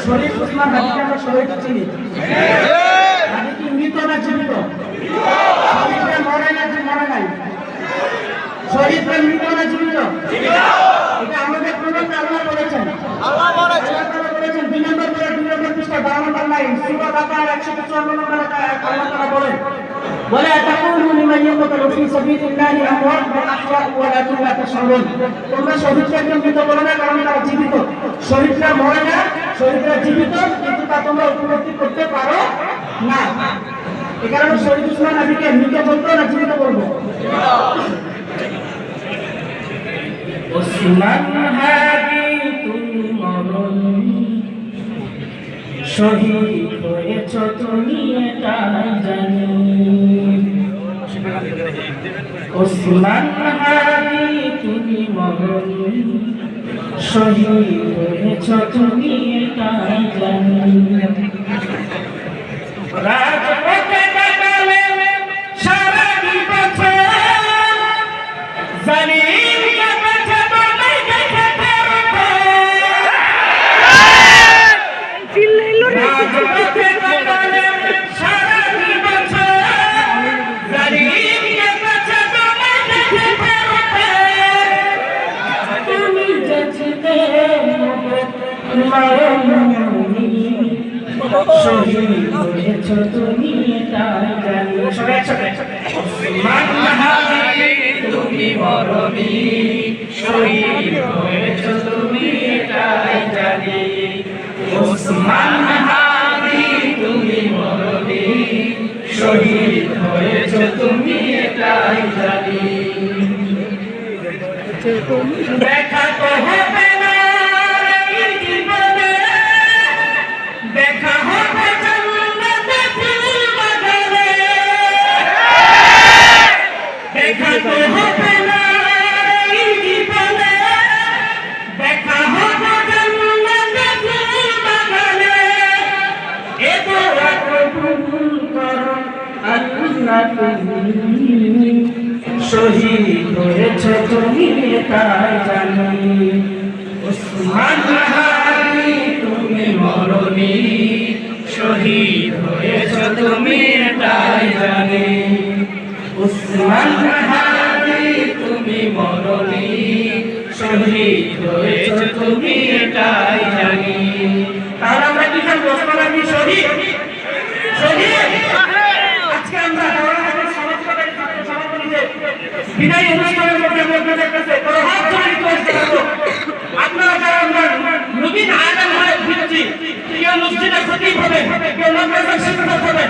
শরীফ উসমান হাদিকে আমরা সবাই চিনি। হাদি কি মৃত না জীবিত? শরীফে মরে না যে মরে নাই? শরীফে মৃত না জীবিত? এটা আমাদের প্রবক্তা আল্লাহ বলেছেন। আল্লাহ বলেছেন 2 নম্বর করে 2 নম্বর পৃষ্ঠা 52 পাল্লায় সূরা বাকারা 154 নম্বর আয়াত আল্লাহ তাআলা বলেন ওয়ালা তাকুলু লিমান ইয়াকতুলু ফি সাবিলিল্লাহি আমওয়াত বাল আহয়া ওয়ালাকিন লা তাশউরুন। তোমরা শহীদকে মৃত বলো না, কারণ তারা জীবিত। শহীদরা মরে না, শহীদরা জীবিত, কিন্তু তা তোমরা উপলব্ধি করতে পারো না। এই কারণে শহীদ উসমান হাদিকে মৃত বলবো না জীবিত বলবো? উসমান হাদি তুমি মরণ, শহীদ হয়েছ তুমি এটা জানি। উসমান হাদি তুমি মরণ, শহীদ হয়েছ তুমি এটা জানি। রাজপথে কাটালে সারা বছর, জালিম কাছে বলে দেখে ফেরতে। রাজপথে কাটালে সারা বছর, জালিম কাছে বলে দেখে ফেরতে। তুমি যেতে শহীদ হয়েছ তুমি এটা জানি। সবাই একসাথে উসমান হাদি তুমি মরণী, শহীদ হয়েছ তুমি এটাই জানি। উসমান হাদি তুমি মরণী, শহীদ হয়েছ তুমি এটাই জানি। দেখা তো হবে না এই জীবনে, দেখা হবে জান্নাতে ফুল বাগানে। দেখা তো হবে না এই জীবনে, দেখা হবে জান্নাতে ফুল বাগানে। এ দোয়া কবুল করো আল্লাহ, তুমি শহীদ হয়েছ তুমি তাই জানি। উসমান হাদি তুমি মরণী, শহীদ হয়েছ তুমি তাই জানি। উসমান হাদি তুমি মরণী, শহীদ হয়েছ তুমি তাই জানি। তাহলে আমরা কি করব? উসমান হাদি শহীদ, শহীদ। আজকে আমরা বিদায় অনুষ্ঠানের মধ্যে আপনাদের কাছে হাত ধরে রিকোয়েস্ট করব, আপনারা যারা আমরা নবীন আলেম হয়ে ফিরেছি, কেউ মসজিদে খতিব হবে, কেউ মাদ্রাসার শিক্ষক হবে,